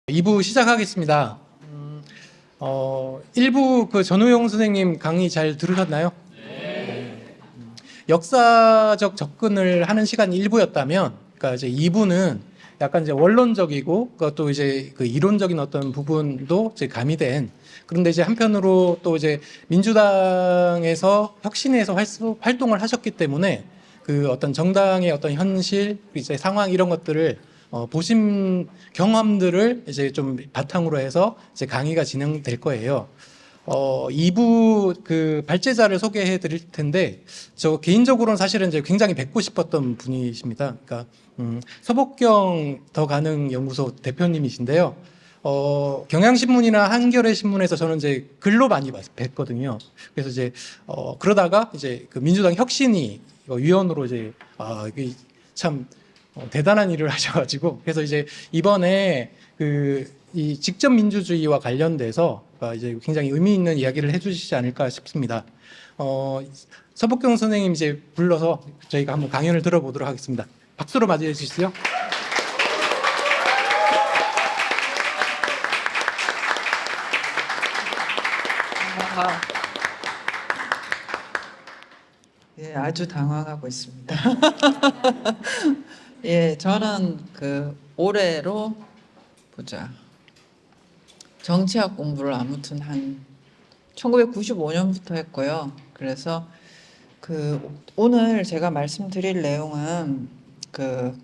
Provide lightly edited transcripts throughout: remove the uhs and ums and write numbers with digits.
2부 시작하겠습니다. 1부 그 전우용 선생님 강의 잘 들으셨나요? 역사적 접근을 하는 시간이 1부였다면, 그러니까 이제 2부는 약간 이제 원론적이고, 그것도 이제 그 이론적인 어떤 부분도 이제 가미된, 그런데 이제 한편으로 또 이제 민주당에서 혁신에서 활동을 하셨기 때문에 그 어떤 정당의 어떤 현실, 이제 상황 이런 것들을 보신 경험들을 이제 좀 바탕으로 해서 이제 강의가 진행될 거예요. 2부 그 발제자를 소개해 드릴 텐데, 저 개인적으로는 사실은 이제 굉장히 뵙고 싶었던 분이십니다. 그러니까, 서복경 더 가능 연구소 대표님이신데요. 경향신문이나 한겨레 신문에서 저는 이제 글로 많이 뵀거든요. 그래서 이제, 그러다가 이제 그 민주당 혁신위 위원으로 이제, 이게 참, 대단한 일을 하셔가지고, 그래서 이제 이번에 이 직접 민주주의와 관련돼서 이제 굉장히 의미 있는 이야기를 해주시지 않을까 싶습니다. 서복경 선생님 이제 불러서 저희가 한번 강연을 들어보도록 하겠습니다. 박수로 맞이해 주시죠. 예, 아주 당황하고 있습니다. 예, 저는 그 올해로 보자. 정치학 공부를 아무튼 한 1995년부터 했고요. 그래서 그 오늘 제가 말씀드릴 내용은 그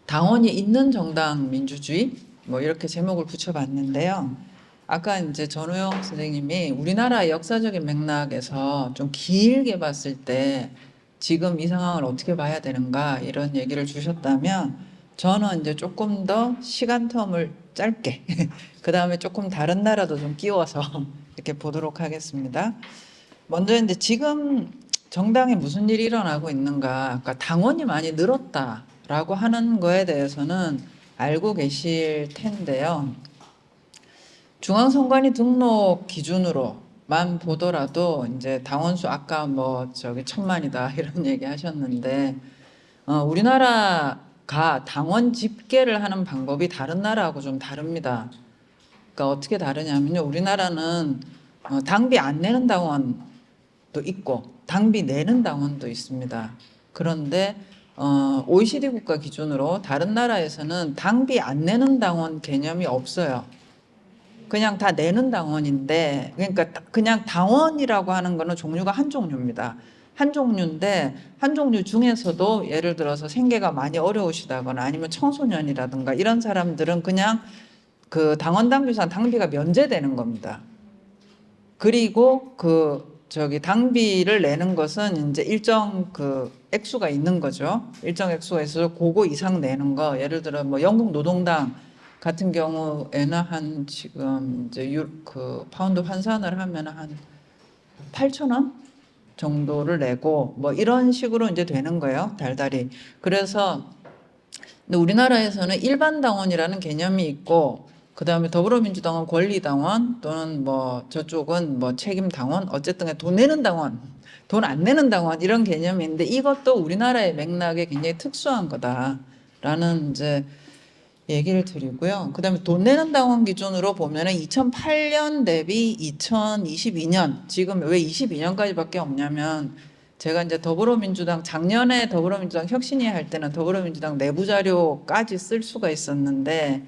당원이 있는 정당 민주주의 뭐 이렇게 제목을 붙여봤는데요. 아까 이제 전우영 선생님이 우리나라의 역사적인 맥락에서 좀 길게 봤을 때 지금 이 상황을 어떻게 봐야 되는가 이런 얘기를 주셨다면 저는 이제 조금 더 시간 텀을 짧게 그 다음에 조금 다른 나라도 좀 끼워서 이렇게 보도록 하겠습니다. 먼저 이제 지금 정당에 무슨 일이 일어나고 있는가, 그러니까 당원이 많이 늘었다라고 하는 거에 대해서는 알고 계실 텐데요. 중앙선관위 등록 기준으로만 보더라도 이제 당원수 아까 뭐 저기 1000만이다 이런 얘기 하셨는데 우리나라가 당원 집계를 하는 방법이 다른 나라하고 좀 다릅니다. 그러니까 어떻게 다르냐면요. 우리나라는 당비 안 내는 당원도 있고 당비 내는 당원도 있습니다. 그런데 OECD 국가 기준으로 다른 나라에서는 당비 안 내는 당원 개념이 없어요. 그냥 다 내는 당원인데, 그러니까 그냥 당원이라고 하는 거는 종류가 한 종류입니다. 한 종류인데 한 종류 중에서도 예를 들어서 생계가 많이 어려우시다거나 아니면 청소년이라든가 이런 사람들은 그냥 그 당원 당비상 당비가 면제되는 겁니다. 그리고 저기 당비를 내는 것은 이제 일정 그 액수가 있는 거죠. 일정 액수가 있어서 그거 이상 내는 거. 예를 들어 뭐 영국 노동당 같은 경우에는 한 지금 이제 그 파운드 환산을 하면 한 8,000원 정도를 내고 뭐 이런 식으로 이제 되는 거예요. 달달이. 그래서 근데 우리나라에서는 일반 당원이라는 개념이 있고 그다음에 더불어민주당은 권리당원 또는 뭐 저쪽은 뭐 책임당원 어쨌든 돈 내는 당원 돈 안 내는 당원 이런 개념이 있는데 이것도 우리나라의 맥락에 굉장히 특수한 거다라는 이제 얘기를 드리고요. 그다음에 돈 내는 당원 기준으로 보면은 2008년 대비 2022년 지금 왜 22년까지밖에 없냐면 제가 이제 더불어민주당 작년에 더불어민주당 혁신위 할 때는 더불어민주당 내부 자료까지 쓸 수가 있었는데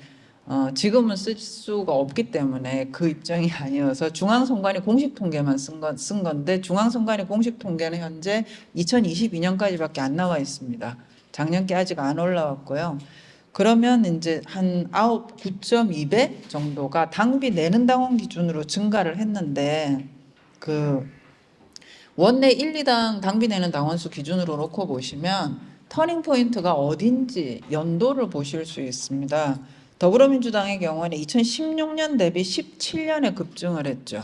지금은 쓸 수가 없기 때문에 그 입장이 아니어서 중앙선관위 공식 통계만 쓴 건데 중앙선관위 공식 통계는 현재 2022년까지밖에 안 나와 있습니다. 작년 게 아직 안 올라왔고요. 그러면 이제 한 9.2배 정도가 당비 내는 당원 기준으로 증가를 했는데 그 원내 1, 2당 당비 내는 당원수 기준으로 놓고 보시면 터닝 포인트가 어딘지 연도를 보실 수 있습니다. 더불어민주당의 경우에는 2016년 대비 17년에 급증을 했죠.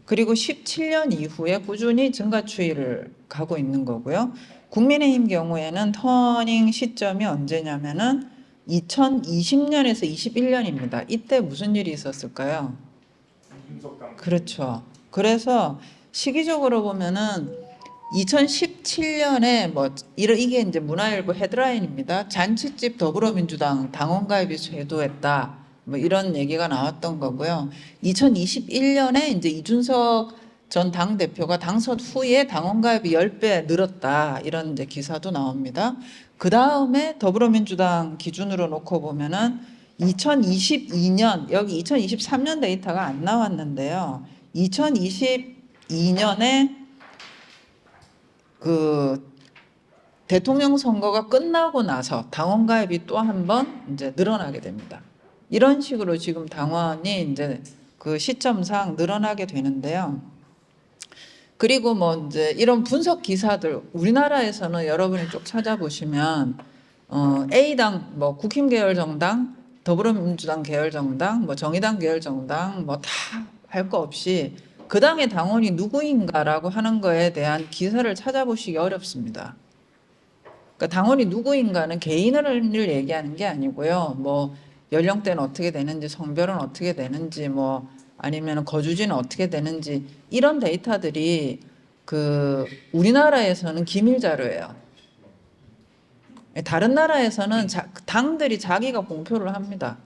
그리고 17년 이후에 꾸준히 증가 추이를 가고 있는 거고요. 국민의힘 경우에는 터닝 시점이 언제냐면은 2020년에서 21년입니다. 이때 무슨 일이 있었을까요? 그렇죠. 그래서 시기적으로 보면은 2017년에 뭐 이게 이제 문화일보 헤드라인입니다. 잔치집 더불어민주당 당원 가입이 제도했다. 뭐 이런 얘기가 나왔던 거고요. 2021년에 이제 이준석 전 당대표가 당선 후에 당원 가입이 10배 늘었다. 이런 이제 기사도 나옵니다. 그 다음에 더불어민주당 기준으로 놓고 보면은 2022년, 여기 2023년 데이터가 안 나왔는데요. 2022년에 그 대통령 선거가 끝나고 나서 당원 가입이 또 한 번 이제 늘어나게 됩니다. 이런 식으로 지금 당원이 이제 그 시점상 늘어나게 되는데요. 그리고 뭐 이제 이런 분석 기사들 우리나라에서는 여러분이 쭉 찾아보시면 A당 뭐 국힘 계열 정당, 더불어민주당 계열 정당, 뭐 정의당 계열 정당 뭐 다 할 거 없이 그 당의 당원이 누구인가라고 하는 거에 대한 기사를 찾아보시기 어렵습니다. 그러니까 당원이 누구인가는 개인을 얘기하는 게 아니고요. 뭐 연령대는 어떻게 되는지, 성별은 어떻게 되는지, 뭐 아니면 거주지는 어떻게 되는지 이런 데이터들이 그 우리나라에서는 기밀 자료예요. 다른 나라에서는 당들이 자기가 공표를 합니다.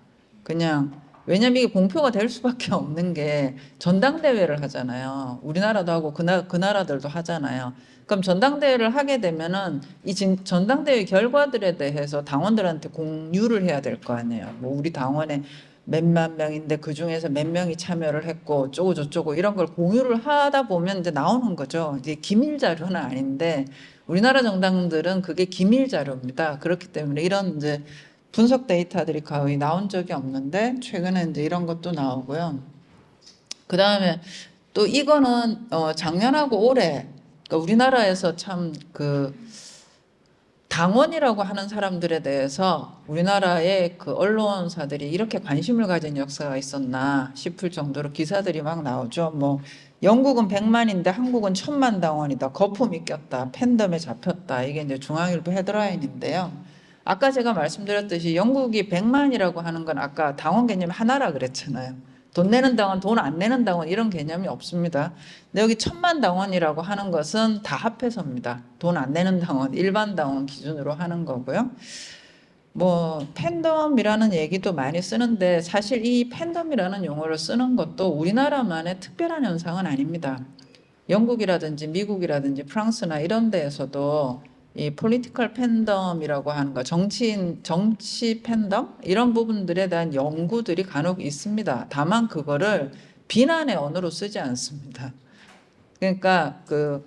그냥 왜냐면 이게 공표가 될 수밖에 없는 게 전당대회를 하잖아요. 우리나라도 하고 그 나라들도 하잖아요. 그럼 전당대회를 하게 되면은 이 전당대회 결과들에 대해서 당원들한테 공유를 해야 될 거 아니에요. 뭐 우리 당원에 몇만 명인데 그 중에서 몇 명이 참여를 했고 어쩌고 저쩌고 이런 걸 공유를 하다 보면 이제 나오는 거죠. 이제 기밀 자료는 아닌데 우리나라 정당들은 그게 기밀 자료입니다. 그렇기 때문에 이런 이제 분석 데이터들이 거의 나온 적이 없는데 최근에 이제 이런 것도 나오고요. 그 다음에 또 이거는 작년하고 올해 그러니까 우리나라에서 참 그 당원이라고 하는 사람들에 대해서 우리나라의 그 언론사들이 이렇게 관심을 가진 역사가 있었나 싶을 정도로 기사들이 막 나오죠. 뭐 영국은 100만인데 한국은 1000만 당원이다. 거품이 꼈다. 팬덤에 잡혔다. 이게 이제 중앙일보 헤드라인인데요. 아까 제가 말씀드렸듯이 영국이 100만이라고 하는 건 아까 당원 개념 하나라 그랬잖아요. 돈 내는 당원, 돈 안 내는 당원 이런 개념이 없습니다. 근데 여기 1000만 당원이라고 하는 것은 다 합해서입니다. 돈 안 내는 당원, 일반 당원 기준으로 하는 거고요. 뭐 팬덤이라는 얘기도 많이 쓰는데 사실 이 팬덤이라는 용어를 쓰는 것도 우리나라만의 특별한 현상은 아닙니다. 영국이라든지 미국이라든지 프랑스나 이런 데에서도 이 폴리티컬 팬덤이라고 하는 거, 정치 팬덤 이런 부분들에 대한 연구들이 간혹 있습니다. 다만 그거를 비난의 언어로 쓰지 않습니다. 그러니까 그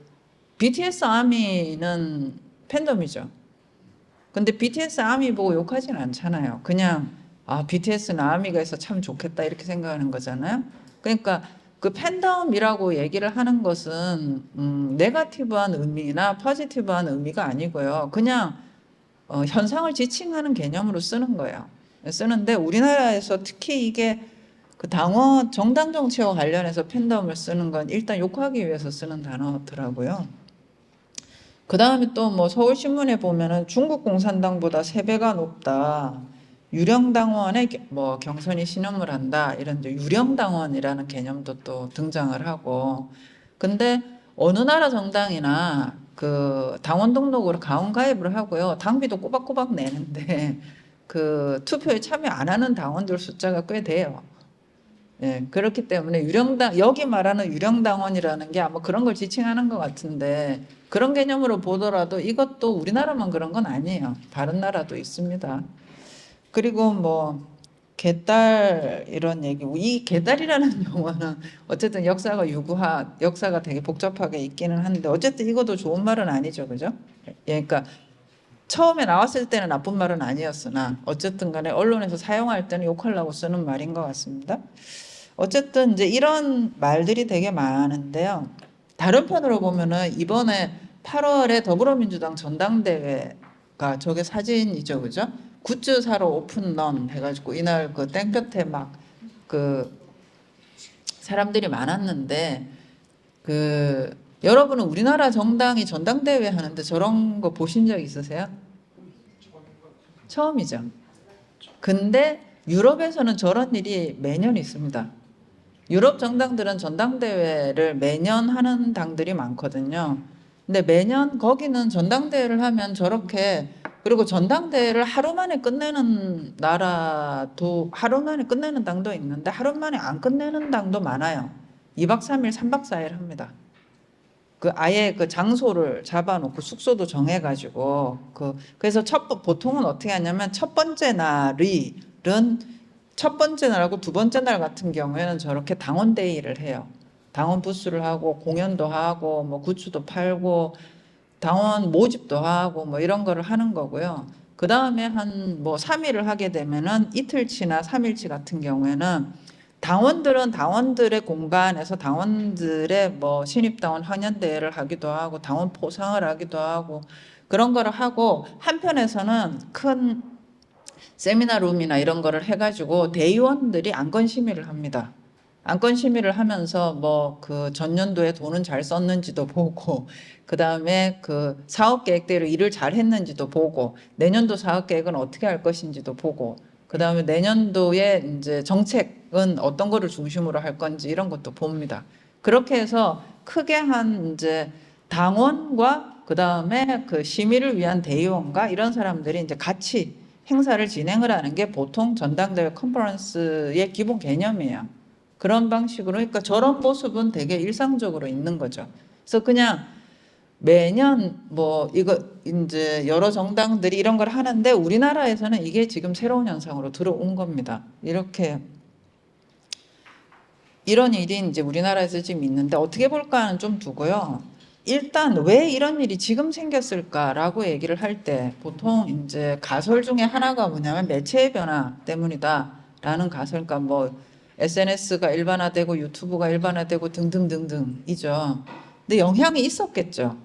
BTS 아미는 팬덤이죠. 근데 BTS 아미 보고 욕하진 않잖아요. 그냥 BTS는 아미가 있어 참 좋겠다 이렇게 생각하는 거잖아요. 그러니까 그 팬덤이라고 얘기를 하는 것은 네거티브한 의미나 포지티브한 의미가 아니고요. 그냥 현상을 지칭하는 개념으로 쓰는 거예요. 쓰는데 우리나라에서 특히 이게 그 당원 정당 정치와 관련해서 팬덤을 쓰는 건 일단 욕하기 위해서 쓰는 단어더라고요. 그 다음에 또 뭐 서울신문에 보면은 중국 공산당보다 3배가 높다. 유령당원에 뭐 경선이 신음을 한다. 이런 이제 유령당원이라는 개념도 또 등장을 하고. 근데 어느 나라 정당이나 그 당원 등록으로 가원 가입을 하고요. 당비도 꼬박꼬박 내는데 그 투표에 참여 안 하는 당원들 숫자가 꽤 돼요. 예, 그렇기 때문에 여기 말하는 유령당원이라는 게 아마 그런 걸 지칭하는 것 같은데 그런 개념으로 보더라도 이것도 우리나라만 그런 건 아니에요. 다른 나라도 있습니다. 그리고 뭐 개딸 이런 얘기, 이 개딸이라는 용어는 어쨌든 역사가 되게 복잡하게 있기는 한데 어쨌든 이것도 좋은 말은 아니죠, 그죠? 예, 그러니까 처음에 나왔을 때는 나쁜 말은 아니었으나 어쨌든 간에 언론에서 사용할 때는 욕하려고 쓰는 말인 것 같습니다. 어쨌든 이제 이런 말들이 되게 많은데요. 다른 편으로 보면은 이번에 8월에 더불어민주당 전당대회가 저게 사진이죠, 그죠? 굿즈 사러 오픈런 해가지고 이날 그 땡볕에 막 그 사람들이 많았는데 그 여러분은 우리나라 정당이 전당대회 하는데 저런 거 보신 적 있으세요? 처음이죠. 근데 유럽에서는 저런 일이 매년 있습니다. 유럽 정당들은 전당대회를 매년 하는 당들이 많거든요. 근데 매년 거기는 전당대회를 하면 저렇게 그리고 전당대회를 하루 만에 끝내는 나라도, 하루 만에 끝내는 당도 있는데 하루 만에 안 끝내는 당도 많아요. 2박 3일, 3박 4일 합니다. 그 아예 그 장소를 잡아놓고 숙소도 정해가지고 그래서 보통은 어떻게 하냐면 첫 번째 날은 첫 번째 날하고 두 번째 날 같은 경우에는 저렇게 당원 데이를 해요. 당원 부스를 하고 공연도 하고 뭐 굿즈도 팔고 당원 모집도 하고 뭐 이런 거를 하는 거고요. 그 다음에 한 뭐 3일을 하게 되면은 이틀치나 3일치 같은 경우에는 당원들은 당원들의 공간에서 당원들의 뭐 신입당원 환영대회를 하기도 하고 당원 포상을 하기도 하고 그런 거를 하고 한편에서는 큰 세미나룸이나 이런 거를 해가지고 대의원들이 안건 심의를 합니다. 안건 심의를 하면서 뭐 그 전년도에 돈은 잘 썼는지도 보고 그 다음에 그 사업 계획대로 일을 잘 했는지도 보고 내년도 사업 계획은 어떻게 할 것인지도 보고 그 다음에 내년도에 이제 정책은 어떤 거를 중심으로 할 건지 이런 것도 봅니다. 그렇게 해서 크게 한 이제 당원과 그 다음에 그 심의를 위한 대의원과 이런 사람들이 이제 같이 행사를 진행을 하는 게 보통 전당대회 컨퍼런스의 기본 개념이에요. 그런 방식으로, 그러니까 저런 모습은 되게 일상적으로 있는 거죠. 그래서 그냥 매년 뭐 이거 이제 여러 정당들이 이런 걸 하는데 우리나라에서는 이게 지금 새로운 현상으로 들어온 겁니다. 이렇게 이런 일이 이제 우리나라에서 지금 있는데 어떻게 볼까는 좀 두고요. 일단 왜 이런 일이 지금 생겼을까라고 얘기를 할 때 보통 이제 가설 중에 하나가 뭐냐면 매체의 변화 때문이다라는 가설, 그러니까 뭐 SNS가 일반화되고 유튜브가 일반화되고 등등등등이죠. 근데 영향이 있었겠죠.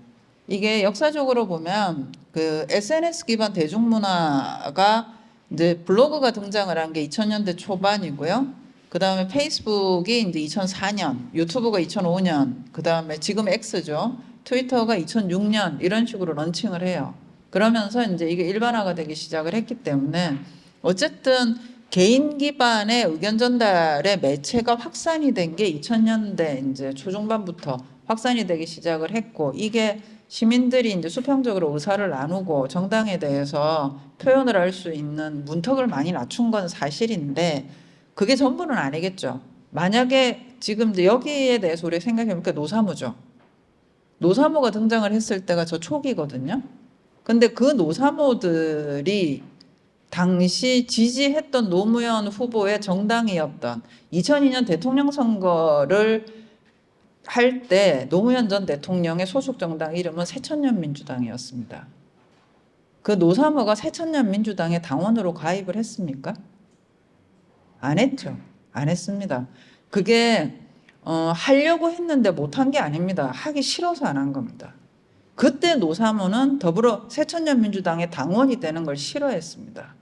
이게 역사적으로 보면 그 SNS 기반 대중문화가 이제 블로그가 등장을 한 게 2000년대 초반이고요. 그 다음에 페이스북이 이제 2004년, 유튜브가 2005년, 그 다음에 지금 X죠. 트위터가 2006년 이런 식으로 런칭을 해요. 그러면서 이제 이게 일반화가 되기 시작을 했기 때문에 어쨌든 개인 기반의 의견 전달의 매체가 확산이 된 게 2000년대 이제 초중반부터 확산이 되기 시작을 했고 이게 시민들이 이제 수평적으로 의사를 나누고 정당에 대해서 표현을 할 수 있는 문턱을 많이 낮춘 건 사실인데 그게 전부는 아니겠죠. 만약에 지금 이제 여기에 대해서 우리 생각해보니까 노사모죠. 노사모가 등장을 했을 때가 저 초기거든요. 근데 그 노사모들이 당시 지지했던 노무현 후보의 정당이었던 2002년 대통령 선거를 할 때 노무현 전 대통령의 소속 정당 이름은 새천년 민주당이었습니다. 그 노사모가 새천년 민주당의 당원으로 가입을 했습니까? 안 했죠. 안 했습니다. 그게 하려고 했는데 못한 게 아닙니다. 하기 싫어서 안 한 겁니다. 그때 노사모는 새천년 민주당의 당원이 되는 걸 싫어했습니다.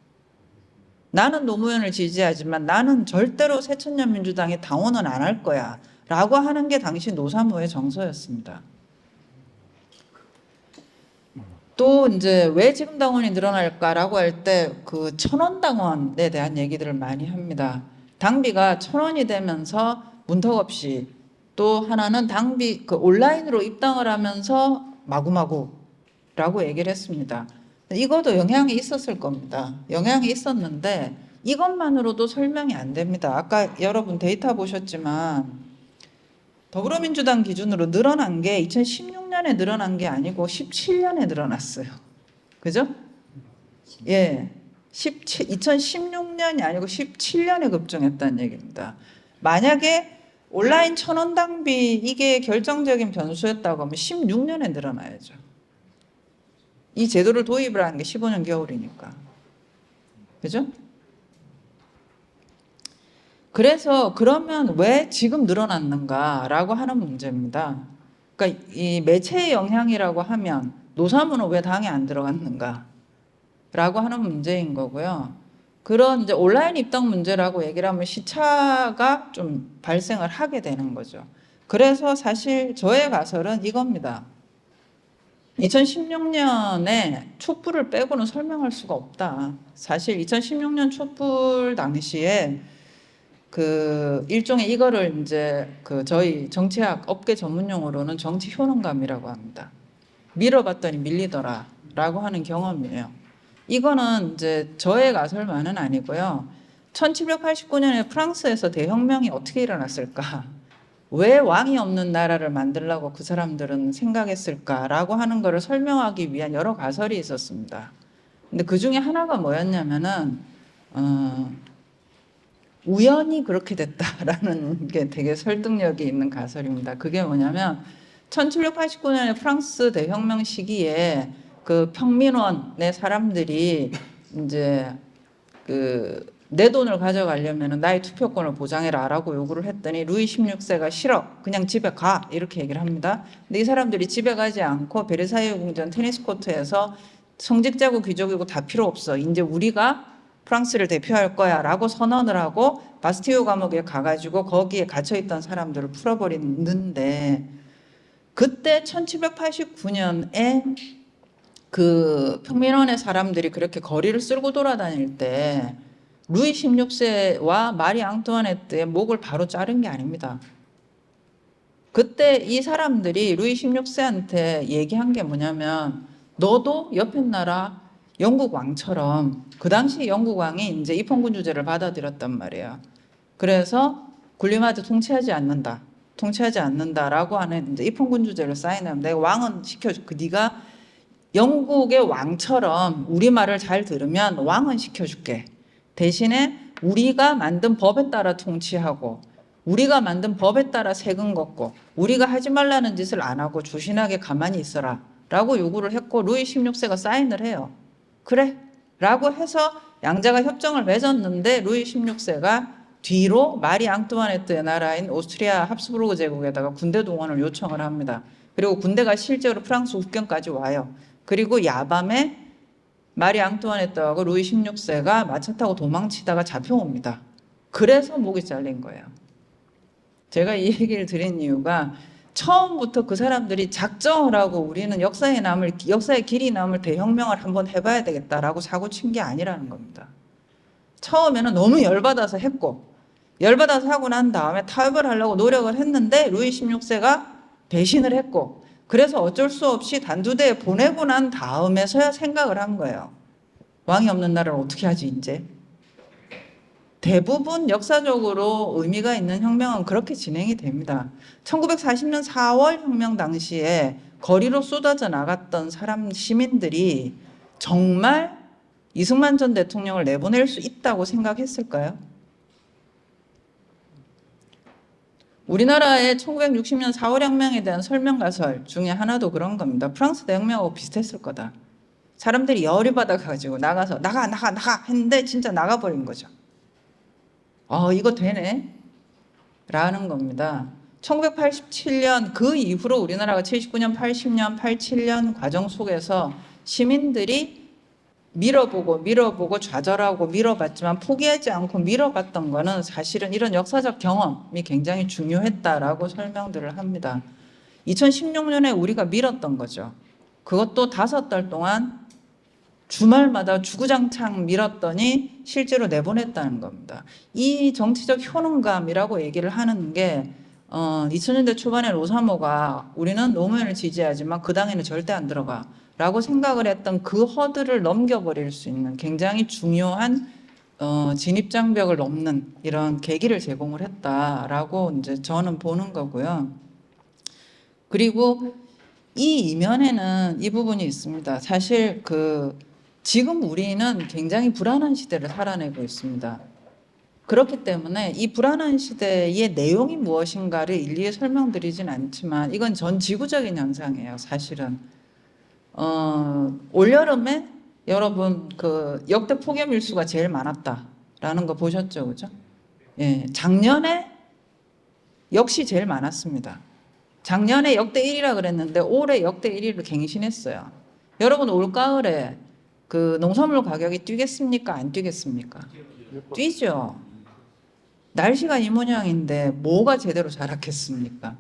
나는 노무현을 지지하지만 나는 절대로 새천년 민주당의 당원은 안 할 거야 라고 하는 게 당시 노사모의 정서였습니다. 또 이제 왜 지금 당원이 늘어날까라고 할 때 그 천원당원에 대한 얘기들을 많이 합니다. 당비가 1,000원이 되면서 문턱 없이, 또 하나는 당비 그 온라인으로 입당을 하면서 마구마구라고 얘기를 했습니다. 이것도 영향이 있었을 겁니다. 영향이 있었는데 이것만으로도 설명이 안 됩니다. 아까 여러분 데이터 보셨지만 더불어민주당 기준으로 늘어난 게 2016년에 늘어난 게 아니고 17년에 늘어났어요. 그죠? 예. 2016년이 아니고 17년에 급증했다는 얘기입니다. 만약에 온라인 1,000원 당비 이게 결정적인 변수였다고 하면 16년에 늘어나야죠. 이 제도를 도입을 하는 게 15년 겨울이니까. 그죠? 그래서 그러면 왜 지금 늘어났는가라고 하는 문제입니다. 그러니까 이 매체의 영향이라고 하면 노사모는 왜 당에 안 들어갔는가라고 하는 문제인 거고요. 그런 이제 온라인 입당 문제라고 얘기를 하면 시차가 좀 발생을 하게 되는 거죠. 그래서 사실 저의 가설은 이겁니다. 2016년에 촛불을 빼고는 설명할 수가 없다. 사실 2016년 촛불 당시에 그 일종의 이거를 이제 그 저희 정치학 업계 전문용어로는 정치 효능감이라고 합니다. 밀어봤더니 밀리더라라고 하는 경험이에요. 이거는 이제 저의 가설만은 아니고요. 1789년에 프랑스에서 대혁명이 어떻게 일어났을까? 왜 왕이 없는 나라를 만들려고 그 사람들은 생각했을까라고 하는 것을 설명하기 위한 여러 가설이 있었습니다. 근데 그 중에 하나가 뭐였냐면은 우연히 그렇게 됐다라는 게 되게 설득력이 있는 가설입니다. 그게 뭐냐면 1789년에 프랑스 대혁명 시기에 그 평민원의 사람들이 이제 그 내 돈을 가져가려면 나의 투표권을 보장해라라고 요구를 했더니 루이 16세가 싫어, 그냥 집에 가, 이렇게 얘기를 합니다. 근데 이 사람들이 집에 가지 않고 베르사유 궁전 테니스 코트에서 성직자고 귀족이고 다 필요 없어, 이제 우리가 프랑스를 대표할 거야라고 선언을 하고 바스티유 감옥에 가가지고 거기에 갇혀있던 사람들을 풀어버리는데, 그때 1789년에 그 평민원의 사람들이 그렇게 거리를 쓸고 돌아다닐 때 루이 16세와 마리 앙뚜아네트의 목을 바로 자른 게 아닙니다. 그때 이 사람들이 루이 16세한테 얘기한 게 뭐냐면, 너도 옆에 나라 영국 왕처럼, 그 당시 영국 왕이 이제 입헌군주제를 받아들였단 말이에요. 그래서 군림하지 통치하지 않는다라고 하는 이제 입헌군주제를 사인하면, 내가 왕은 시켜줘. 네가 영국의 왕처럼 우리 말을 잘 들으면 왕은 시켜줄게. 대신에 우리가 만든 법에 따라 통치하고, 우리가 만든 법에 따라 세금 걷고, 우리가 하지 말라는 짓을 안 하고 조신하게 가만히 있어라 라고 요구를 했고, 루이 16세가 사인을 해요. 그래 라고 해서 양자가 협정을 맺었는데, 루이 16세가 뒤로 마리 앙뚜아네트의 나라인 오스트리아 합스부르크 제국에다가 군대 동원을 요청을 합니다. 그리고 군대가 실제로 프랑스 국경까지 와요. 그리고 야밤에 마리 앙뚜아네트하고 루이 16세가 마차 타고 도망치다가 잡혀옵니다. 그래서 목이 잘린 거예요. 제가 이 얘기를 드린 이유가, 처음부터 그 사람들이 작정을 하고 우리는 역사의 길이 남을 대혁명을 한번 해봐야 되겠다라고 사고 친 게 아니라는 겁니다. 처음에는 너무 열받아서 했고, 열받아서 하고 난 다음에 타협을 하려고 노력을 했는데 루이 16세가 배신을 했고, 그래서 어쩔 수 없이 단두대에 보내고 난 다음에서야 생각을 한 거예요. 왕이 없는 나라를 어떻게 하지 이제? 대부분 역사적으로 의미가 있는 혁명은 그렇게 진행이 됩니다. 1940년 4월 혁명 당시에 거리로 쏟아져 나갔던 시민들이 정말 이승만 전 대통령을 내보낼 수 있다고 생각했을까요? 우리나라의 1960년 4월 혁명에 대한 설명가설 중에 하나도 그런 겁니다. 프랑스 대혁명하고 비슷했을 거다. 사람들이 열이 받아가지고 나가서 나가 했는데 진짜 나가버린 거죠. 이거 되네 라는 겁니다. 1987년 그 이후로 우리나라가 79년, 80년, 87년 과정 속에서 시민들이 밀어보고 좌절하고 밀어봤지만 포기하지 않고 밀어봤던 거는 사실은 이런 역사적 경험이 굉장히 중요했다라고 설명들을 합니다. 2016년에 우리가 밀었던 거죠. 그것도 5달 동안 주말마다 주구장창 밀었더니 실제로 내보냈다는 겁니다. 이 정치적 효능감이라고 얘기를 하는 게 2000년대 초반에 로사모가 우리는 노무현을 지지하지만 그 당에는 절대 안 들어가 라고 생각을 했던 그 허들을 넘겨버릴 수 있는 굉장히 중요한 진입장벽을 넘는 이런 계기를 제공을 했다라고 이제 저는 보는 거고요. 그리고 이 이면에는 이 부분이 있습니다. 사실 지금 우리는 굉장히 불안한 시대를 살아내고 있습니다. 그렇기 때문에 이 불안한 시대의 내용이 무엇인가를 일일이 설명드리진 않지만, 이건 전 지구적인 현상이에요, 사실은. 올여름에 여러분 역대 폭염 일수가 제일 많았다라는 거 보셨죠, 그죠? 예, 작년에 역시 제일 많았습니다. 작년에 역대 1위라 그랬는데 올해 역대 1위를 갱신했어요. 여러분 올가을에 농산물 가격이 뛰겠습니까? 안 뛰겠습니까? 뛰죠. 날씨가 이 모양인데 뭐가 제대로 자랐겠습니까?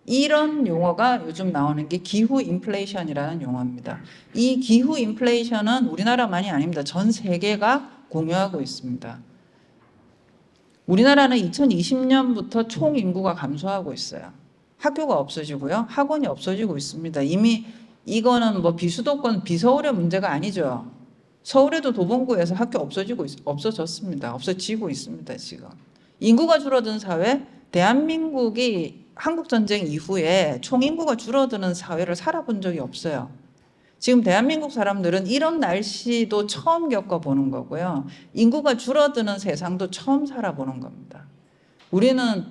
이런 용어가 요즘 나오는 게 기후 인플레이션이라는 용어입니다. 이 기후 인플레이션은 우리나라만이 아닙니다. 전 세계가 공유하고 있습니다. 우리나라는 2020년부터 총 인구가 감소하고 있어요. 학교가 없어지고요. 학원이 없어지고 있습니다. 이미 이거는 비수도권 비서울의 문제가 아니죠. 서울에도 도봉구에서 학교 없어졌습니다. 없어지고 있습니다, 지금. 인구가 줄어든 사회, 대한민국이 한국전쟁 이후에 총인구가 줄어드는 사회를 살아본 적이 없어요. 지금 대한민국 사람들은 이런 날씨도 처음 겪어보는 거고요. 인구가 줄어드는 세상도 처음 살아보는 겁니다. 우리는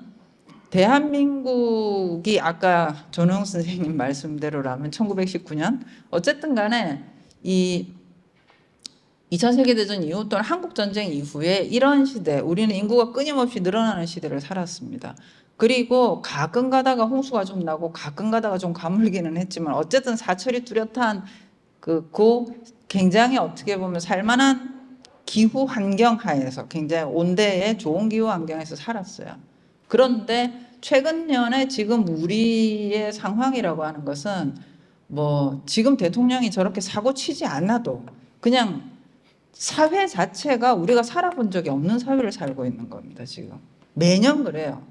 대한민국이 아까 전용 선생님 말씀대로라면 1919년 어쨌든 간에 이 2차 세계대전 이후 또는 한국전쟁 이후에 이런 시대, 우리는 인구가 끊임없이 늘어나는 시대를 살았습니다. 그리고 가끔 가다가 홍수가 좀 나고 가끔 가다가 좀 가물기는 했지만 어쨌든 사철이 뚜렷한 굉장히 어떻게 보면 살만한 기후 환경 하에서 굉장히 온대의 좋은 기후 환경에서 살았어요. 그런데 최근 년에 지금 우리의 상황이라고 하는 것은 뭐 지금 대통령이 저렇게 사고 치지 않아도 그냥 사회 자체가 우리가 살아본 적이 없는 사회를 살고 있는 겁니다, 지금. 매년 그래요.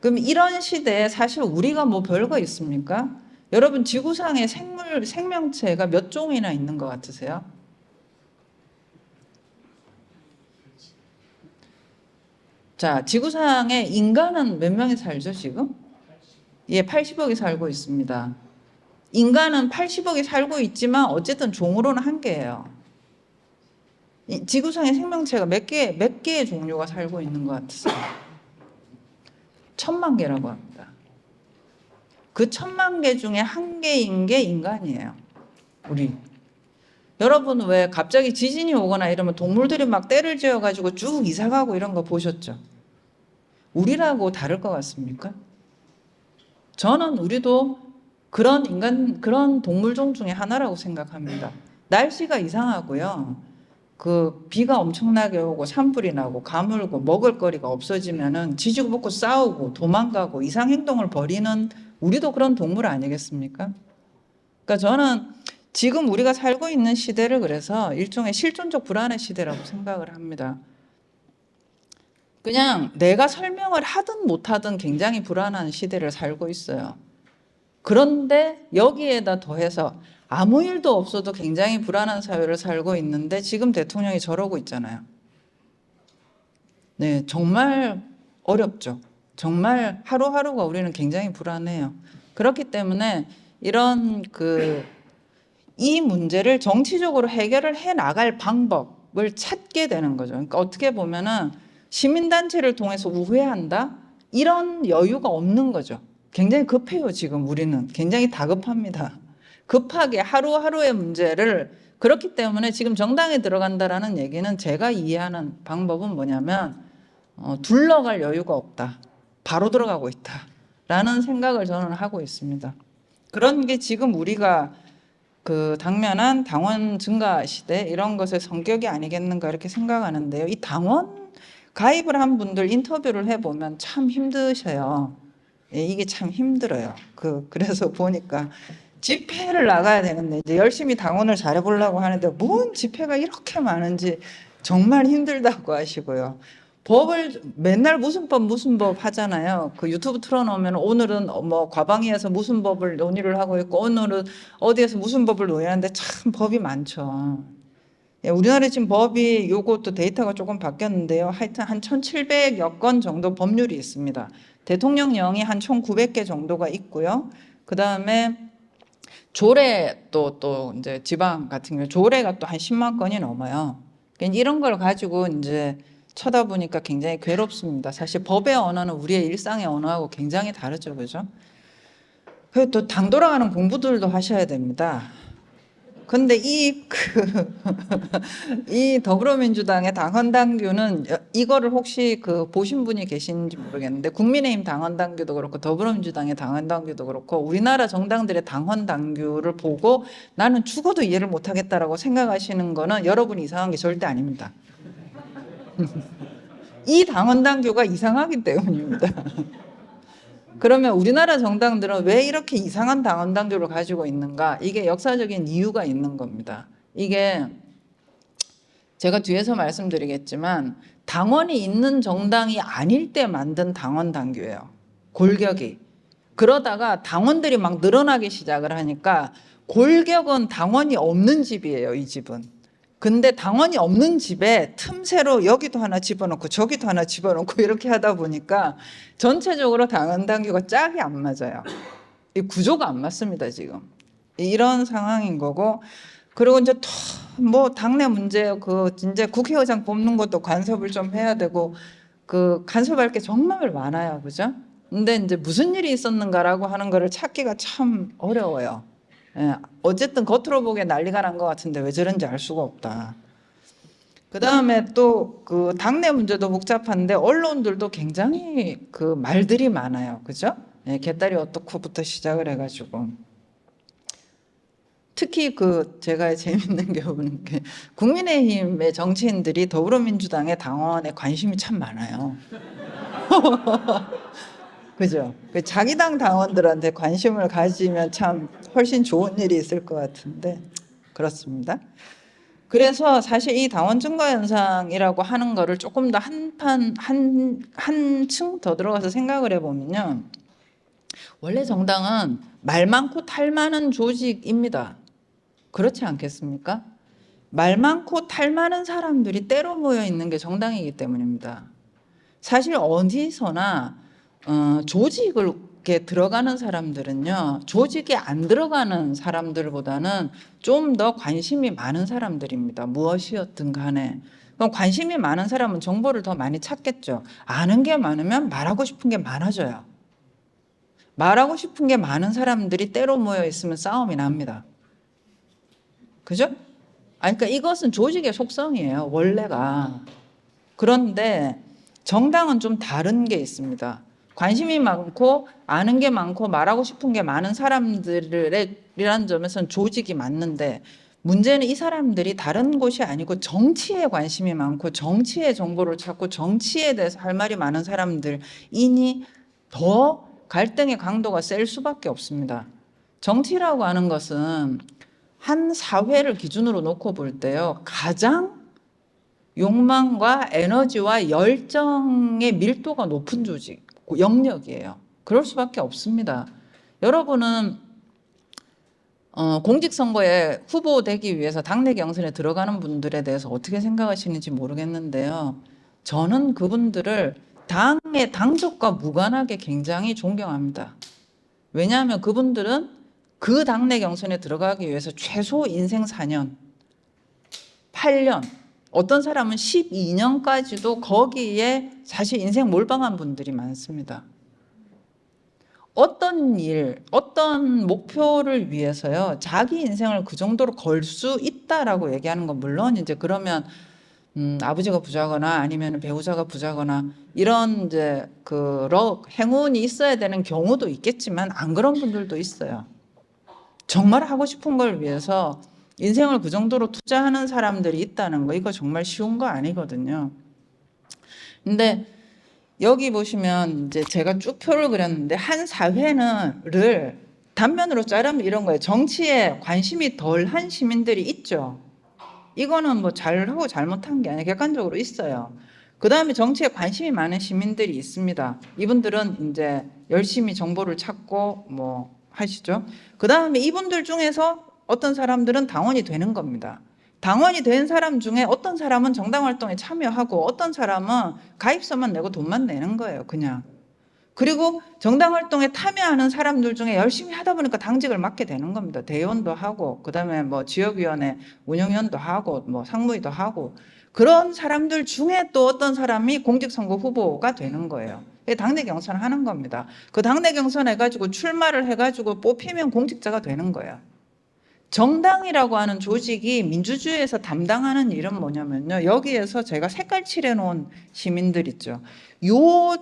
그럼 이런 시대에 사실 우리가 뭐 별거 있습니까? 여러분, 지구상에 생명체가 몇 종이나 있는 것 같으세요? 자, 지구상에 인간은 몇 명이 살죠, 지금? 예, 80억이 살고 있습니다. 인간은 80억이 살고 있지만 어쨌든 종으로는 한 개예요. 지구상의 생명체가 몇 개의 종류가 살고 있는 것 같으세요? 1000만 개라고 합니다. 그 1000만 개 중에 한 개인 게 인간이에요. 우리. 여러분 왜 갑자기 지진이 오거나 이러면 동물들이 막 떼를 지어가지고 쭉 이사가고 이런 거 보셨죠? 우리라고 다를 것 같습니까? 저는 우리도 그런 동물종 중에 하나라고 생각합니다. 날씨가 이상하고요. 그 비가 엄청나게 오고 산불이 나고 가물고 먹을 거리가 없어지면은 지지고 볶고 싸우고 도망가고 이상 행동을 벌이는 우리도 그런 동물 아니겠습니까? 그러니까 저는 지금 우리가 살고 있는 시대를 그래서 일종의 실존적 불안의 시대라고 생각을 합니다. 그냥 내가 설명을 하든 못하든 굉장히 불안한 시대를 살고 있어요. 그런데 여기에다 더해서 아무 일도 없어도 굉장히 불안한 사회를 살고 있는데 지금 대통령이 저러고 있잖아요. 네, 정말 어렵죠. 정말 하루하루가 우리는 굉장히 불안해요. 그렇기 때문에 이런 이 문제를 정치적으로 해결을 해 나갈 방법을 찾게 되는 거죠. 그러니까 어떻게 보면은 시민단체를 통해서 우회한다? 이런 여유가 없는 거죠. 굉장히 급해요, 지금 우리는. 굉장히 다급합니다. 급하게 하루하루의 문제를 그렇기 때문에 지금 정당에 들어간다라는 얘기는 제가 이해하는 방법은 뭐냐면 둘러갈 여유가 없다. 바로 들어가고 있다. 라는 생각을 저는 하고 있습니다. 그런 게 지금 우리가 당면한 당원 증가 시대 이런 것의 성격이 아니겠는가 이렇게 생각하는데요. 이 당원 가입을 한 분들 인터뷰를 해보면 참 힘드셔요. 예, 이게 참 힘들어요. 그래서 보니까 집회를 나가야 되는데 이제 열심히 당원을 잘해보려고 하는데 뭔 집회가 이렇게 많은지 정말 힘들다고 하시고요. 법을 맨날 무슨 법 하잖아요. 그 유튜브 틀어놓으면 오늘은 뭐 과방위에서 무슨 법을 논의를 하고 있고 오늘은 어디에서 무슨 법을 논의하는데 참 법이 많죠. 예, 우리나라 지금 법이 요것도 데이터가 조금 바뀌었는데요. 하여튼 한 1700여 건 정도 법률이 있습니다. 대통령령이 한 총 900개 정도가 있고요. 그 다음에 조례 또 이제 지방 같은 경우 조례가 또 한 10만 건이 넘어요. 그러니까 이런 걸 가지고 이제 쳐다보니까 굉장히 괴롭습니다. 사실 법의 언어는 우리의 일상의 언어하고 굉장히 다르죠, 그죠? 그리고 또 당 돌아가는 공부들도 하셔야 됩니다. 근데 이 더불어민주당의 당헌당규는 이거를 혹시 보신 분이 계신지 모르겠는데 국민의힘 당헌당규도 그렇고 더불어민주당의 당헌당규도 그렇고 우리나라 정당들의 당헌당규를 보고 나는 죽어도 이해를 못하겠다라고 생각하시는 거는 여러분이 이상한 게 절대 아닙니다. 이 당헌당규가 이상하기 때문입니다. 그러면 우리나라 정당들은 왜 이렇게 이상한 당헌당규를 가지고 있는가? 이게 역사적인 이유가 있는 겁니다. 이게 제가 뒤에서 말씀드리겠지만 당원이 있는 정당이 아닐 때 만든 당헌당규예요. 골격이. 그러다가 당원들이 막 늘어나기 시작을 하니까 골격은 당원이 없는 집이에요, 이 집은. 근데 당원이 없는 집에 틈새로 여기도 하나 집어넣고 저기도 하나 집어넣고 이렇게 하다 보니까 전체적으로 당원 당규가 짝이 안 맞아요. 이 구조가 안 맞습니다, 지금. 이런 상황인 거고. 그리고 이제 뭐 당내 문제, 이제 국회의장 뽑는 것도 간섭을 좀 해야 되고, 간섭할 게 정말 많아요. 그죠? 근데 이제 무슨 일이 있었는가라고 하는 거를 찾기가 참 어려워요. 예, 어쨌든 겉으로 보기에 난리가 난 것 같은데 왜 저런지 알 수가 없다. 그 다음에 또 당내 문제도 복잡한데 언론들도 굉장히 말들이 많아요. 그죠? 예, 개딸이 어떻고부터 시작을 해가지고. 특히 제가 재밌는 게 보는 게 국민의힘의 정치인들이 더불어민주당의 당원에 관심이 참 많아요. 그죠? 자기 당 당원들한테 관심을 가지면 참 훨씬 좋은 일이 있을 것 같은데 그렇습니다. 그래서 사실 이 당원 증가 현상이라고 하는 거를 조금 더 한층 더 들어가서 생각을 해보면요. 원래 정당은 말 많고 탈 많은 조직입니다. 그렇지 않겠습니까? 말 많고 탈 많은 사람들이 때로 모여 있는 게 정당이기 때문입니다. 사실 어디서나 조직을 이렇게 들어가는 사람들은요, 조직에 안 들어가는 사람들보다는 좀 더 관심이 많은 사람들입니다. 무엇이었든 간에. 그럼 관심이 많은 사람은 정보를 더 많이 찾겠죠. 아는 게 많으면 말하고 싶은 게 많아져요. 말하고 싶은 게 많은 사람들이 때로 모여 있으면 싸움이 납니다. 그죠? 아니, 그러니까 이것은 조직의 속성이에요, 원래가. 그런데 정당은 좀 다른 게 있습니다. 관심이 많고 아는 게 많고 말하고 싶은 게 많은 사람들이라는 점에서는 조직이 맞는데 문제는 이 사람들이 다른 곳이 아니고 정치에 관심이 많고 정치의 정보를 찾고 정치에 대해서 할 말이 많은 사람들이니 더 갈등의 강도가 셀 수밖에 없습니다. 정치라고 하는 것은 한 사회를 기준으로 놓고 볼 때요, 가장 욕망과 에너지와 열정의 밀도가 높은 조직, 영역이에요. 그럴 수밖에 없습니다. 여러분은 공직선거에 후보 되기 위해서 당내 경선에 들어가는 분들에 대해서 어떻게 생각하시는지 모르겠는데요. 저는 그분들을 당의 당적과 무관하게 굉장히 존경합니다. 왜냐하면 그분들은 그 당내 경선에 들어가기 위해서 최소 인생 4년, 8년, 어떤 사람은 12년까지도 거기에 사실 인생 몰빵한 분들이 많습니다. 어떤 일, 어떤 목표를 위해서요, 자기 인생을 그 정도로 걸 수 있다라고 얘기하는 건 물론 이제 그러면 아버지가 부자거나 아니면 배우자가 부자거나 이런 이제 행운이 있어야 되는 경우도 있겠지만 안 그런 분들도 있어요. 정말 하고 싶은 걸 위해서 인생을 그 정도로 투자하는 사람들이 있다는 거, 이거 정말 쉬운 거 아니거든요. 근데 여기 보시면 이제 제가 쭉 표를 그렸는데 한 사회를 단면으로 자르면 이런 거예요. 정치에 관심이 덜한 시민들이 있죠. 이거는 뭐 잘하고 잘못한 게 아니라 객관적으로 있어요. 그 다음에 정치에 관심이 많은 시민들이 있습니다. 이분들은 이제 열심히 정보를 찾고 뭐 하시죠. 그 다음에 이분들 중에서 어떤 사람들은 당원이 되는 겁니다. 당원이 된 사람 중에 어떤 사람은 정당 활동에 참여하고 어떤 사람은 가입서만 내고 돈만 내는 거예요, 그냥. 그리고 정당 활동에 참여하는 사람들 중에 열심히 하다 보니까 당직을 맡게 되는 겁니다. 대의원도 하고, 그 다음에 뭐 지역위원회 운영위원도 하고, 뭐 상무위도 하고, 그런 사람들 중에 또 어떤 사람이 공직선거 후보가 되는 거예요. 당내 경선을 하는 겁니다. 그 당내 경선 해가지고 출마를 해가지고 뽑히면 공직자가 되는 거예요. 정당이라고 하는 조직이 민주주의에서 담당하는 일은 뭐냐면요. 여기에서 제가 색깔 칠해놓은 시민들 있죠. 요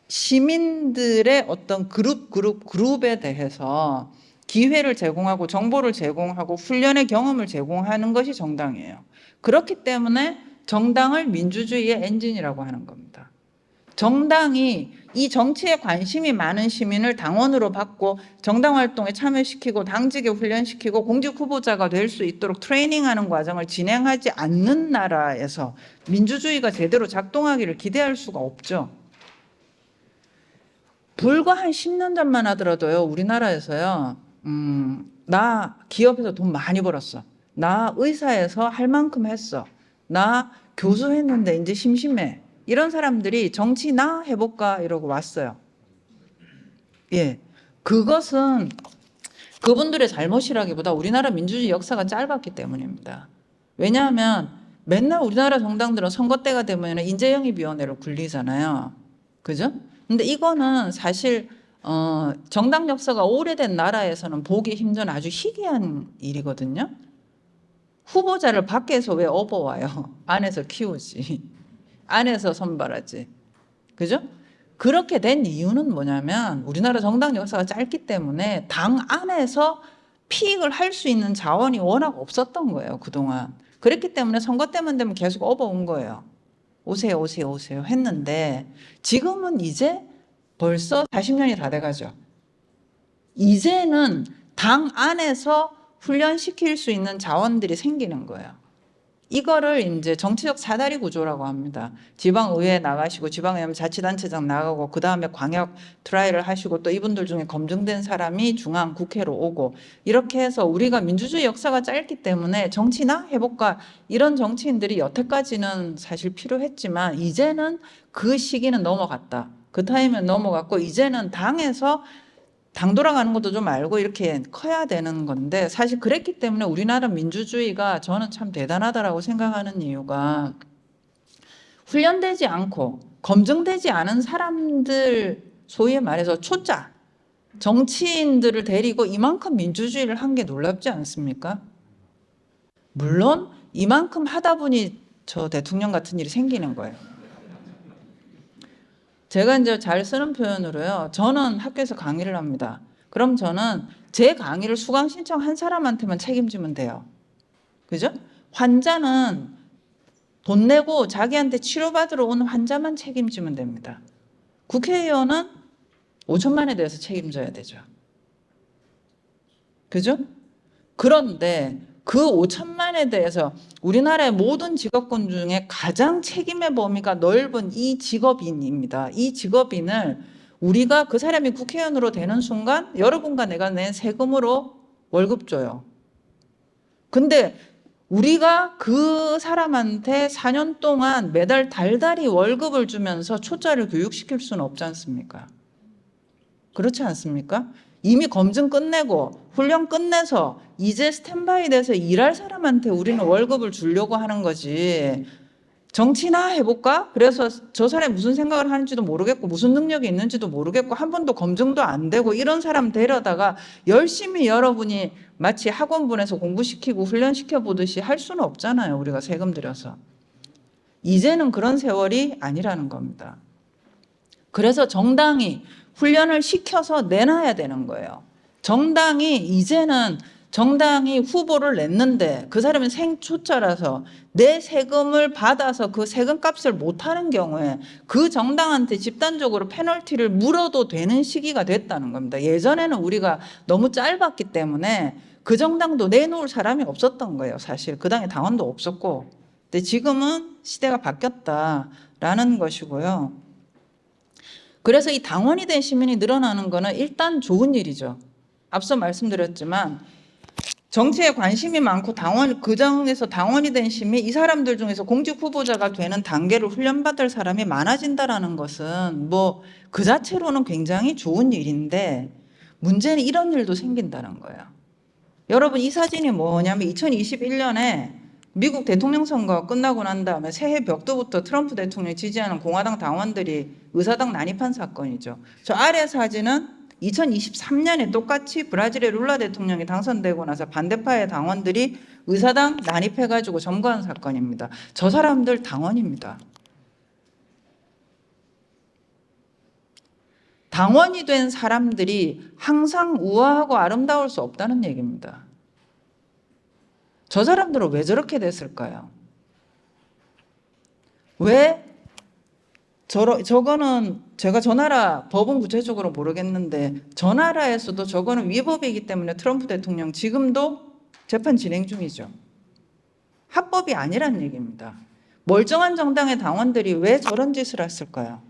시민들의 어떤 그룹에 대해서 기회를 제공하고 정보를 제공하고 훈련의 경험을 제공하는 것이 정당이에요. 그렇기 때문에 정당을 민주주의의 엔진이라고 하는 겁니다. 정당이 이 정치에 관심이 많은 시민을 당원으로 받고 정당 활동에 참여시키고 당직에 훈련시키고 공직 후보자가 될 수 있도록 트레이닝하는 과정을 진행하지 않는 나라에서 민주주의가 제대로 작동하기를 기대할 수가 없죠. 불과 한 10년 전만 하더라도요, 우리나라에서요, 나 기업에서 돈 많이 벌었어. 나 의사에서 할 만큼 했어. 나 교수 했는데 이제 심심해. 이런 사람들이 정치 나 해볼까 이러고 왔어요. 예. 그것은 그분들의 잘못이라기보다 우리나라 민주주의 역사가 짧았기 때문입니다. 왜냐하면 맨날 우리나라 정당들은 선거 때가 되면 인재영입위원회로 굴리잖아요. 그죠? 근데 이거는 사실 정당 역사가 오래된 나라에서는 보기 힘든 아주 희귀한 일이거든요. 후보자를 밖에서 왜 업어와요? 안에서 키우지. 안에서 선발하지. 그죠? 그렇게 된 이유는 뭐냐면 우리나라 정당 역사가 짧기 때문에 당 안에서 피익을 할 수 있는 자원이 워낙 없었던 거예요, 그동안. 그랬기 때문에 선거 때만 되면 계속 업어온 거예요. 오세요, 오세요, 오세요 했는데 지금은 이제 벌써 40년이 다 돼가죠. 이제는 당 안에서 훈련시킬 수 있는 자원들이 생기는 거예요. 이거를 이제 정치적 사다리 구조라고 합니다. 지방의회 나가시고 지방의회 자치단체장 나가고 그 다음에 광역 트라이를 하시고 또 이분들 중에 검증된 사람이 중앙 국회로 오고 이렇게 해서 우리가 민주주의 역사가 짧기 때문에 정치나 해볼까 이런 정치인들이 여태까지는 사실 필요했지만 이제는 그 시기는 넘어갔다. 그 타임은 넘어갔고 이제는 당에서 당 돌아가는 것도 좀 알고 이렇게 커야 되는 건데 사실 그랬기 때문에 우리나라 민주주의가 저는 참 대단하다라고 생각하는 이유가 훈련되지 않고 검증되지 않은 사람들 소위 말해서 초짜 정치인들을 데리고 이만큼 민주주의를 한 게 놀랍지 않습니까? 물론 이만큼 하다 보니 저 대통령 같은 일이 생기는 거예요. 제가 이제 잘 쓰는 표현으로요. 저는 학교에서 강의를 합니다. 그럼 저는 제 강의를 수강 신청한 사람한테만 책임지면 돼요. 그죠? 환자는 돈 내고 자기한테 치료받으러 온 환자만 책임지면 됩니다. 국회의원은 5천만에 대해서 책임져야 되죠. 그죠? 그런데 그 5천만에 대해서 우리나라의 모든 직업군 중에 가장 책임의 범위가 넓은 이 직업인입니다. 이 직업인을 우리가 그 사람이 국회의원으로 되는 순간 여러분과 내가 낸 세금으로 월급 줘요. 근데 우리가 그 사람한테 4년 동안 매달 달달이 월급을 주면서 초짜를 교육시킬 수는 없지 않습니까? 그렇지 않습니까? 이미 검증 끝내고 훈련 끝내서 이제 스탠바이 돼서 일할 사람한테 우리는 월급을 주려고 하는 거지. 정치나 해볼까? 그래서 저 사람이 무슨 생각을 하는지도 모르겠고 무슨 능력이 있는지도 모르겠고 한 번도 검증도 안 되고 이런 사람 데려다가 열심히 여러분이 마치 학원 보내서 공부시키고 훈련시켜 보듯이 할 수는 없잖아요. 우리가 세금 들여서. 이제는 그런 세월이 아니라는 겁니다. 그래서 정당이 훈련을 시켜서 내놔야 되는 거예요. 정당이 후보를 냈는데 그 사람은 생초짜라서 내 세금을 받아서 그 세금 값을 못하는 경우에 그 정당한테 집단적으로 페널티를 물어도 되는 시기가 됐다는 겁니다. 예전에는 우리가 너무 짧았기 때문에 그 정당도 내놓을 사람이 없었던 거예요. 사실 그 당에 당원도 없었고. 근데 지금은 시대가 바뀌었다라는 것이고요. 그래서 이 당원이 된 시민이 늘어나는 거는 일단 좋은 일이죠. 앞서 말씀드렸지만 정치에 관심이 많고 그중에서 당원이 된 시민, 이 사람들 중에서 공직 후보자가 되는 단계를 훈련받을 사람이 많아진다라는 것은 뭐 그 자체로는 굉장히 좋은 일인데 문제는 이런 일도 생긴다는 거예요. 여러분 이 사진이 뭐냐면 2021년에 미국 대통령 선거 끝나고 난 다음에 새해 벽두부터 트럼프 대통령 지지하는 공화당 당원들이 의사당 난입한 사건이죠. 저 아래 사진은 2023년에 똑같이 브라질의 룰라 대통령이 당선되고 나서 반대파의 당원들이 의사당 난입해가지고 점거한 사건입니다. 저 사람들 당원입니다. 당원이 된 사람들이 항상 우아하고 아름다울 수 없다는 얘기입니다. 저 사람들은 왜 저렇게 됐을까요? 왜 저거는 제가 저 나라 법은 구체적으로 모르겠는데 저 나라에서도 저거는 위법이기 때문에 트럼프 대통령 지금도 재판 진행 중이죠. 합법이 아니란 얘기입니다. 멀쩡한 정당의 당원들이 왜 저런 짓을 했을까요?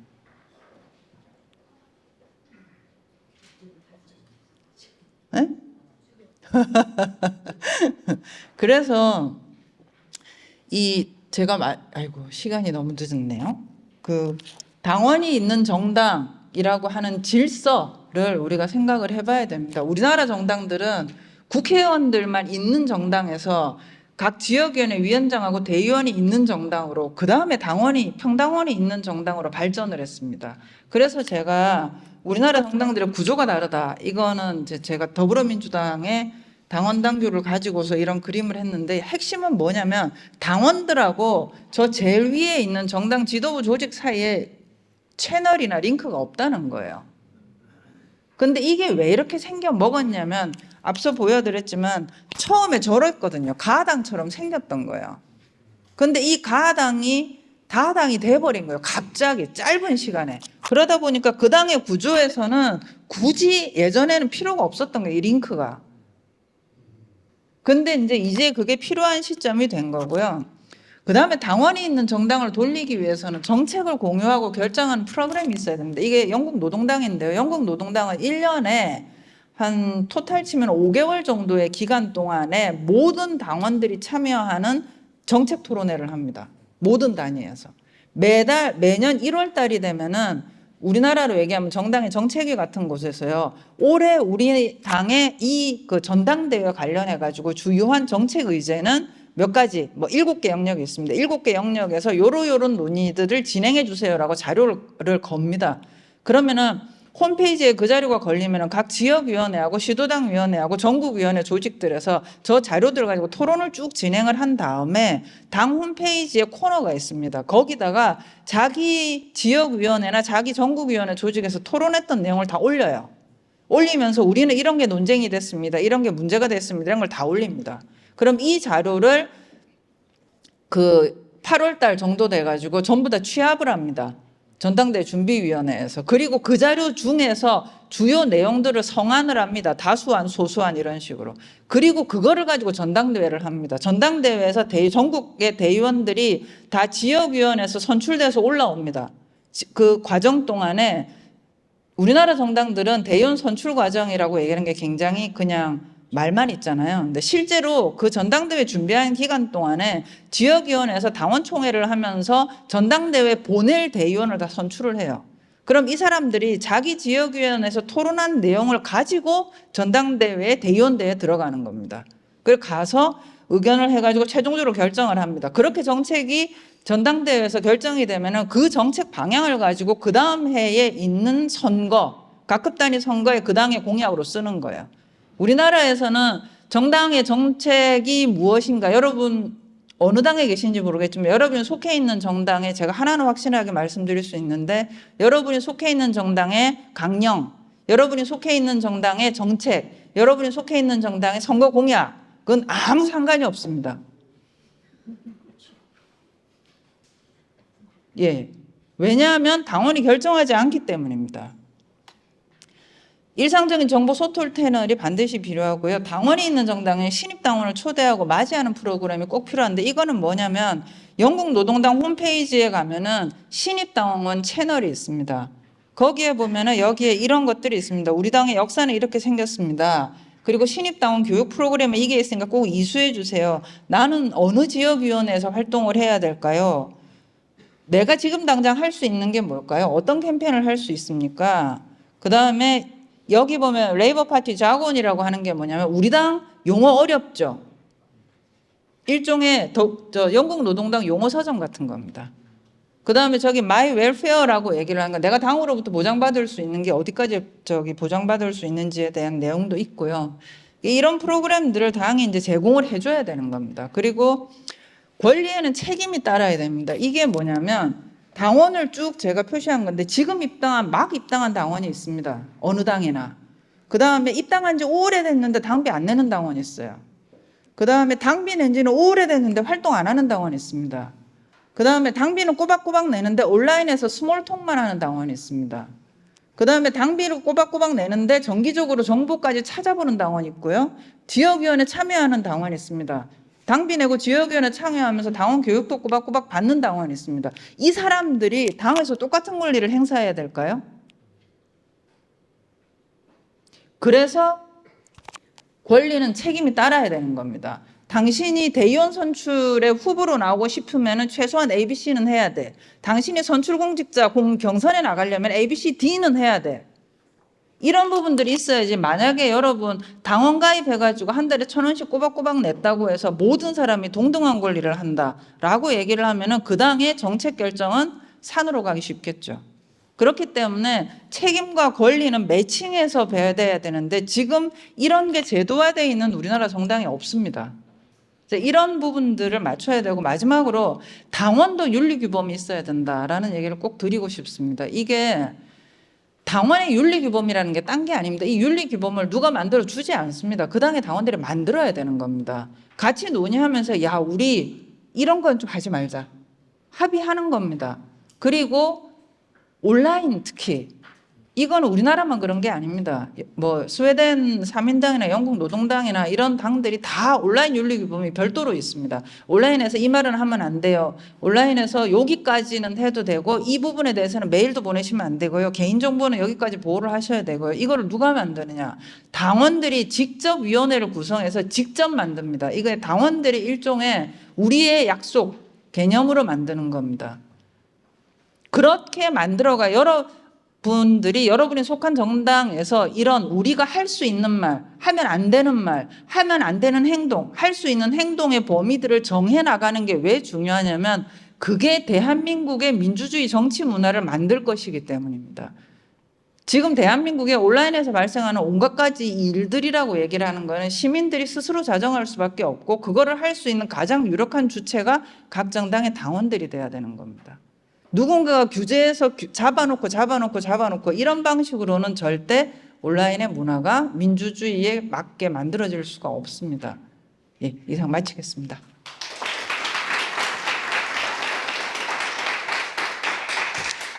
네? 그래서 아이고 시간이 너무 늦었네요. 그 당원이 있는 정당이라고 하는 질서를 우리가 생각을 해봐야 됩니다. 우리나라 정당들은 국회의원들만 있는 정당에서 각 지역위원회 위원장하고 대의원이 있는 정당으로 그 다음에 평당원이 있는 정당으로 발전을 했습니다. 그래서 제가 우리나라 정당들의 구조가 다르다. 이거는 이제 제가 더불어민주당의 당원 당규를 가지고서 이런 그림을 했는데 핵심은 뭐냐면 당원들하고 저 제일 위에 있는 정당 지도부 조직 사이에 채널이나 링크가 없다는 거예요. 근데 이게 왜 이렇게 생겨 먹었냐면 앞서 보여드렸지만 처음에 저랬거든요. 가당처럼 생겼던 거예요. 근데 이 가당이 다당이 돼버린 거예요. 갑자기 짧은 시간에. 그러다 보니까 그 당의 구조에서는 굳이 예전에는 필요가 없었던 거예요. 이 링크가. 근데 이제 그게 필요한 시점이 된 거고요. 그 다음에 당원이 있는 정당을 돌리기 위해서는 정책을 공유하고 결정하는 프로그램이 있어야 됩니다. 이게 영국 노동당인데요. 영국 노동당은 1년에 한 토탈 치면 5개월 정도의 기간 동안에 모든 당원들이 참여하는 정책 토론회를 합니다. 모든 단위에서. 매년 1월 달이 되면은 우리나라로 얘기하면 정당의 정책위 같은 곳에서요. 올해 우리 당의 그 전당대회와 관련해 가지고 주요한 정책 의제는 몇 가지, 뭐 7개 영역이 있습니다. 7개 영역에서 요런 논의들을 진행해 주세요라고 자료를 겁니다. 그러면은 홈페이지에 그 자료가 걸리면은 각 지역위원회하고 시도당위원회하고 전국위원회 조직들에서 저 자료들 가지고 토론을 쭉 진행을 한 다음에 당 홈페이지에 코너가 있습니다. 거기다가 자기 지역위원회나 자기 전국위원회 조직에서 토론했던 내용을 다 올려요. 올리면서 우리는 이런 게 논쟁이 됐습니다. 이런 게 문제가 됐습니다. 이런 걸 다 올립니다. 그럼 이 자료를 그 8월 달 정도 돼가지고 전부 다 취합을 합니다. 전당대 준비위원회에서. 그리고 그 자료 중에서 주요 내용들을 성안을 합니다. 다수안, 소수안 이런 식으로. 그리고 그거를 가지고 전당대회를 합니다. 전당대회에서 전국의 대의원들이 다 지역위원회에서 선출돼서 올라옵니다. 그 과정 동안에 우리나라 정당들은 대의원 선출 과정이라고 얘기하는 게 굉장히 그냥 말만 있잖아요. 근데 실제로 그 전당대회 준비하는 기간 동안에 지역위원회에서 당원총회를 하면서 전당대회 보낼 대의원을 다 선출을 해요. 그럼 이 사람들이 자기 지역위원회에서 토론한 내용을 가지고 전당대회에 대의원대회에 들어가는 겁니다. 그래서 가서 의견을 해가지고 최종적으로 결정을 합니다. 그렇게 정책이 전당대회에서 결정이 되면은 그 정책 방향을 가지고 그 다음 해에 있는 선거, 각급 단위 선거에 그 당의 공약으로 쓰는 거예요. 우리나라에서는 정당의 정책이 무엇인가, 여러분 어느 당에 계신지 모르겠지만 여러분이 속해 있는 정당에 제가 하나는 확실하게 말씀드릴 수 있는데 여러분이 속해 있는 정당의 강령, 여러분이 속해 있는 정당의 정책, 여러분이 속해 있는 정당의 선거 공약은 아무 상관이 없습니다. 예. 왜냐하면 당원이 결정하지 않기 때문입니다. 일상적인 정보 소통 채널이 반드시 필요하고요. 당원이 있는 정당에 신입당원을 초대하고 맞이하는 프로그램이 꼭 필요한데 이거는 뭐냐면 영국 노동당 홈페이지에 가면은 신입당원 채널이 있습니다. 거기에 보면은 여기에 이런 것들이 있습니다. 우리 당의 역사는 이렇게 생겼습니다. 그리고 신입당원 교육 프로그램에 이게 있으니까 꼭 이수해 주세요. 나는 어느 지역위원회에서 활동을 해야 될까요? 내가 지금 당장 할 수 있는 게 뭘까요? 어떤 캠페인을 할 수 있습니까? 그 다음에 여기 보면 레이버 파티 자곤이라고 하는 게 뭐냐면 우리 당 용어 어렵죠. 일종의 영국 노동당 용어 서점 같은 겁니다. 그 다음에 저기 마이 웰페어라고 얘기를 하는 거, 내가 당으로부터 보장받을 수 있는 게 어디까지 보장받을 수 있는지에 대한 내용도 있고요. 이런 프로그램들을 당이 이제 제공을 해줘야 되는 겁니다. 그리고 권리에는 책임이 따라야 됩니다. 이게 뭐냐면 당원을 쭉 제가 표시한 건데 지금 막 입당한 당원이 있습니다. 어느 당이나. 그 다음에 입당한 지 오래됐는데 당비 안 내는 당원이 있어요. 그 다음에 당비 낸 지는 오래됐는데 활동 안 하는 당원이 있습니다. 그 다음에 당비는 꼬박꼬박 내는데 온라인에서 스몰톡만 하는 당원이 있습니다. 그 다음에 당비를 꼬박꼬박 내는데 정기적으로 정보까지 찾아보는 당원이 있고요. 지역위원회 참여하는 당원이 있습니다. 당비 내고 지역위원회 참여하면서 당원 교육도 꼬박꼬박 받는 당원이 있습니다. 이 사람들이 당에서 똑같은 권리를 행사해야 될까요? 그래서 권리는 책임이 따라야 되는 겁니다. 당신이 대의원 선출의 후보로 나오고 싶으면 최소한 ABC는 해야 돼. 당신이 선출공직자 경선에 나가려면 ABC, D는 해야 돼. 이런 부분들이 있어야지. 만약에 여러분 당원 가입해가지고 한 달에 1,000원씩 꼬박꼬박 냈다고 해서 모든 사람이 동등한 권리를 한다라고 얘기를 하면은 그 당의 정책 결정은 산으로 가기 쉽겠죠. 그렇기 때문에 책임과 권리는 매칭해서 배워야 되는데 지금 이런 게 제도화되어 있는 우리나라 정당이 없습니다. 이런 부분들을 맞춰야 되고, 마지막으로 당원도 윤리규범이 있어야 된다라는 얘기를 꼭 드리고 싶습니다. 이게 당원의 윤리규범이라는 게 딴 게 아닙니다. 이 윤리규범을 누가 만들어 주지 않습니다. 그 당의 당원들이 만들어야 되는 겁니다. 같이 논의하면서 야 우리 이런 건 좀 하지 말자 합의하는 겁니다. 그리고 온라인 특히 이건 우리나라만 그런 게 아닙니다. 뭐 스웨덴 3인당이나 영국 노동당이나 이런 당들이 다 온라인 윤리규범이 별도로 있습니다. 온라인에서 이 말은 하면 안 돼요. 온라인에서 여기까지는 해도 되고 이 부분에 대해서는 메일도 보내시면 안 되고요. 개인정보는 여기까지 보호를 하셔야 되고요. 이거를 누가 만드느냐. 당원들이 직접 위원회를 구성해서 직접 만듭니다. 이거 당원들이 일종의 우리의 약속 개념으로 만드는 겁니다. 그렇게 만들어가 여러분들이 여러분이 속한 정당에서 이런 우리가 할 수 있는 말, 하면 안 되는 말, 하면 안 되는 행동, 할 수 있는 행동의 범위들을 정해 나가는 게 왜 중요하냐면 그게 대한민국의 민주주의 정치 문화를 만들 것이기 때문입니다. 지금 대한민국에 온라인에서 발생하는 온갖 가지 일들이라고 얘기를 하는 거는 시민들이 스스로 자정할 수밖에 없고 그거를 할 수 있는 가장 유력한 주체가 각 정당의 당원들이 돼야 되는 겁니다. 누군가가 규제해서 잡아놓고 이런 방식으로는 절대 온라인의 문화가 민주주의에 맞게 만들어질 수가 없습니다. 예, 이상 마치겠습니다.